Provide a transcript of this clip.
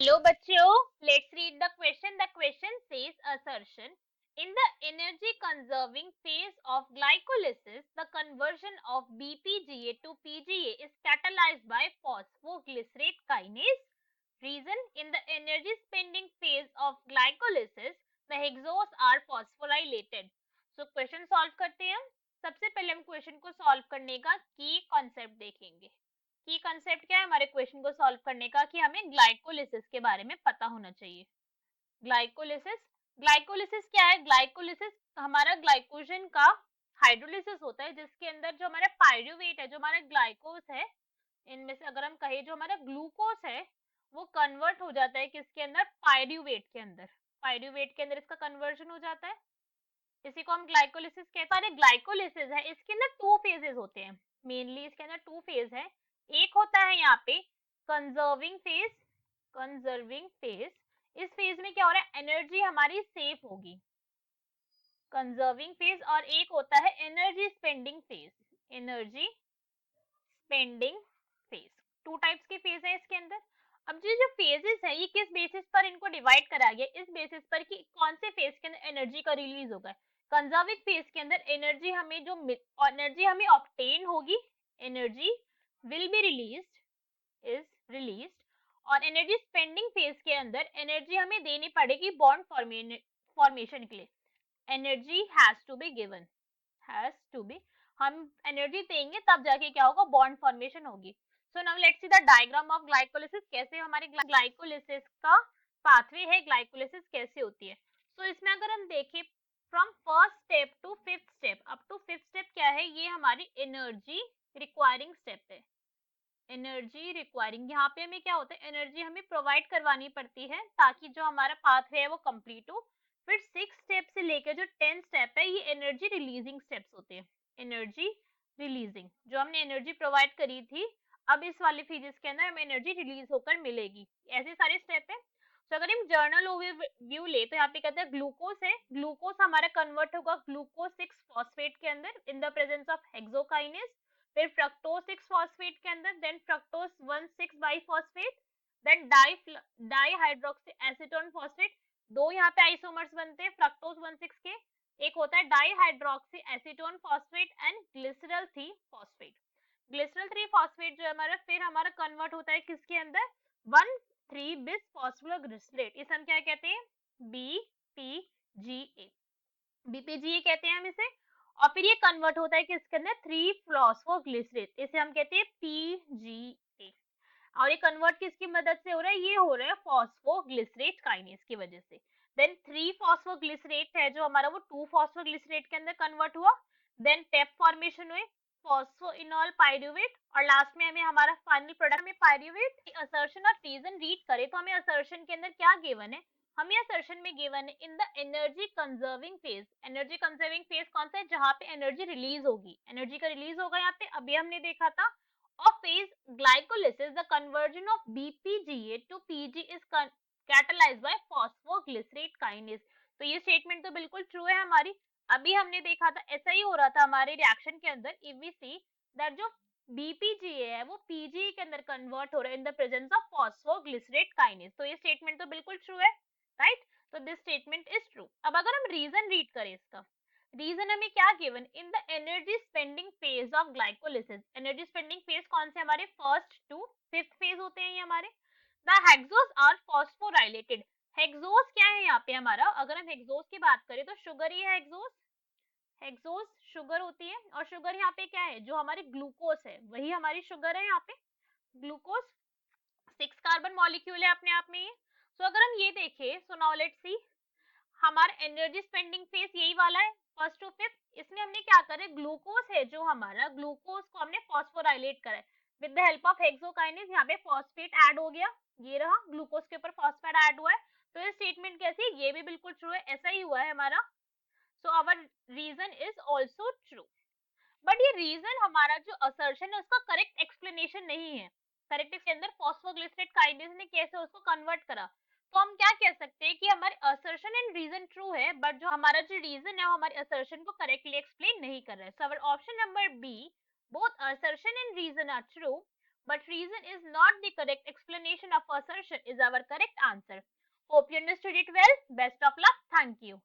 Hello बच्चों, let's read the question. The question says assertion. In the energy conserving phase of glycolysis, the conversion of BPGA to PGA is catalyzed by phosphoglycerate kinase. Reason, in the energy spending phase of glycolysis, the hexose are phosphorylated. So question solve करते हैं हम. सबसे पहले हम question को solve करने का की कॉन्सेप्ट देखेंगे. की कंसेप्ट क्या है हमारे क्वेश्चन को सॉल्व करने का कि हमें ग्लाइकोलिसिस के बारे में पता होना चाहिए. ग्लाइकोलिसिस ग्लाइकोलिसिस क्या है? ग्लाइकोलिसिस हमारा ग्लाइकोजन का हाइड्रोलिसिस होता है जिसके अंदर जो हमारा पायरुवेट है, जो हमारा ग्लाइकोस है, इनमें से अगर हम कहें जो हमारा ग्लूकोस है वो कन्वर्ट हो जाता है किसके अंदर? पायरुवेट के अंदर. पायरुवेट के अंदर इसका कन्वर्जन हो जाता है. इसी को हम ग्लाइकोलिसिस कहते हैं. ग्लाइकोलिसिस है इसके अंदर टू फेजेस होते हैं. मेनली इसके अंदर टू फेज है. एक होता है यहाँ पे कंजर्विंग फेज. कंजर्विंग फेज, इस फेज में क्या हो रहा है? एनर्जी हमारी सेफ होगी. Conserving phase. और एक होता है energy spending phase. Energy spending phase. Two types के फेज है इसके अंदर. अब जो फेजेस है ये किस बेसिस पर इनको डिवाइड करा गया? इस बेसिस पर कि कौन से फेज के अंदर एनर्जी का रिलीज होगा. कंजर्विंग फेज के अंदर एनर्जी हमें जो एनर्जी हमें ऑब्टेन होगी, एनर्जी विल बी रिलीज्ड. और एनर्जी स्पेंडिंग फेज के अंदर एनर्जी हमें देनी पड़ेगी बॉन्ड फॉर्मेशन के लिए. Energy has to be given. हम एनर्जी देंगे तब जाके क्या होगा? बॉन्ड फॉर्मेशन होगी. So now let's see the diagram of glycolysis. कैसे हमारे ग्लाइकोलिसिस का पाथवे है, ग्लाइकोलिसिस कैसे होती है. सो इसमें अगर हम देखें from first step to fifth step, up to fifth step क्या है? ये हमारी एनर्जी रिक्वायरिंग स्टेप है. एनर्जी रिक्वायरिंग, यहाँ पे हमें क्या होता है? एनर्जी हमें प्रोवाइड करवानी पड़ती है ताकि जो हमारा पाथवे है वो कंप्लीट हो. फिर सिक्स स्टेप से लेकर जो 10 स्टेप है ये एनर्जी रिलीजिंग स्टेप्स होते हैं. एनर्जी रिलीजिंग, जो हमने एनर्जी प्रोवाइड करी थी अब इस वाले फेजेस के अंदर हमें एनर्जी रिलीज होकर मिलेगी. ऐसे सारे स्टेप है. तो अगर हम जर्नल ओवरव्यू ले तो यहाँ पे कहते हैं ग्लूकोज है. ग्लूकोज हमारा कन्वर्ट होगा ग्लूकोज 6 फॉस्फेट के अंदर in the presence of hexokinase. फिर फ्रक्टोज 6 फॉस्फेट के अंदर, then fructose 1,6 biphosphate, then dihydroxy acetone phosphate. दो यहाँ पे आइसोमर्स बनते हैं फ्रक्टोज 1,6 के. एक होता है dihydroxy acetone phosphate and glycerol 3 phosphate. Glycerol 3 phosphate जो हमारा फिर हमारा कन्वर्ट होता है किसके अंदर? 1,3 बिस फॉस्फोग्लिसरेट. इसे हम क्या कहते हैं? बीपीजीए. बीपीजीए कहते हैं हम इसे. और फिर ये कन्वर्ट होता है किसके अंदर? 3 फॉस्फोग्लिसरेट. इसे हम कहते हैं पीजीए. और ये कन्वर्ट किसकी मदद से हो रहा है? ये हो रहा है फॉस्फोग्लिसरेट काइनेज की वजह से. देन 3 फॉस्फोग्लिसरेट है जो हमारा वो 2 फॉस्फोग्लिसरेट के अंदर कन्वर्ट हुआ. देन पेप फॉर्मेशन हुए, फॉस्फोइनॉल पायरुवेट, और लास्ट में हमें हमारा फाइनल प्रोडक्ट में पायरुवेट. असर्शन और रीजन रीड करें तो हमें असर्शन के अंदर क्या गिवन है? हमें असर्शन में गिवन है in the energy conserving phase. Energy conserving phase कौन सा है? जहां पे एनर्जी रिलीज होगी. एनर्जी का रिलीज होगा यहाँ पे. अभी हमने देखा था of phase glycolysis, the conversion of BPGA to PG is catalyzed by phosphoglycerate kinase. तो ये स्टेटमेंट तो बिल्कुल ट्रू है हमारी. अभी हमने देखा था ऐसा ही हो रहा था हमारे रिएक्शन के अंदर. इफ वी सी दैट जो BPGA है वो PGA के अंदर कन्वर्ट हो रहा है इन the presence of phosphoglycerate kinase. तो ये स्टेटमेंट तो बिल्कुल ट्रू है, राइट. तो दिस स्टेटमेंट इज ट्रू. अब अगर हम रीजन रीड करें इसका, रीजन हमें क्या given? In the energy spending phase of glycolysis. Energy spending phase कौन से? हमारे फर्स्ट टू फिफ्थ फेज होते हैं ये हमारे. The hexose are phosphorylated. Hexose क्या है यहाँ पे हमारा? अगर हम हेक्सोस की बात करें तो शुगर ही है हेक्सोस. हेक्सोस शुगर होती है. और शुगर यहाँ पे क्या है? जो हमारी ग्लूकोस है वही हमारी शुगर है यहाँ पे. ग्लूकोस 6 कार्बन मॉलिक्यूल है अपने आप में ये. सो अगर हम ये देखें, सो नाउ लेट्स सी हमारा एनर्जी स्पेंडिंग फेज यही वाला है फर्स्ट टू फिफ्थ. इसमें हमने क्या करा? ग्लूकोज है जो हमारा, ग्लूकोज को हमने फॉस्फोराइलेट करा है with the help of hexokinase. यहाँ पे फॉस्फेट ऐड हो गया, ये रहा ग्लूकोज के ऊपर फॉस्फेट ऐड हुआ है. तो ये स्टेटमेंट कैसी है? ये भी बिल्कुल ट्रू है. ऐसा ही हुआ है हमारा. So our reason is also true. But ये रीजन हमारा जो असर्शन है उसका करेक्ट एक्सप्लेनेशन नहीं है. करेक्ट के अंदर फॉस्फोग्लिसरेट काइनेज ने कैसे उसको कन्वर्ट करा. तो हम क्या कह सकते हैं कि हमारे असर्शन एंड रीजन ट्रू है बट जो हमारा जो रीजन है वो हमारे असर्शन को करेक्टली एक्सप्लेन नहीं कर रहा है. So our option number B, both assertion and reason are true but reason is not the correct explanation of assertion is our correct answer. Hope you understood it well. Best of luck. Thank you.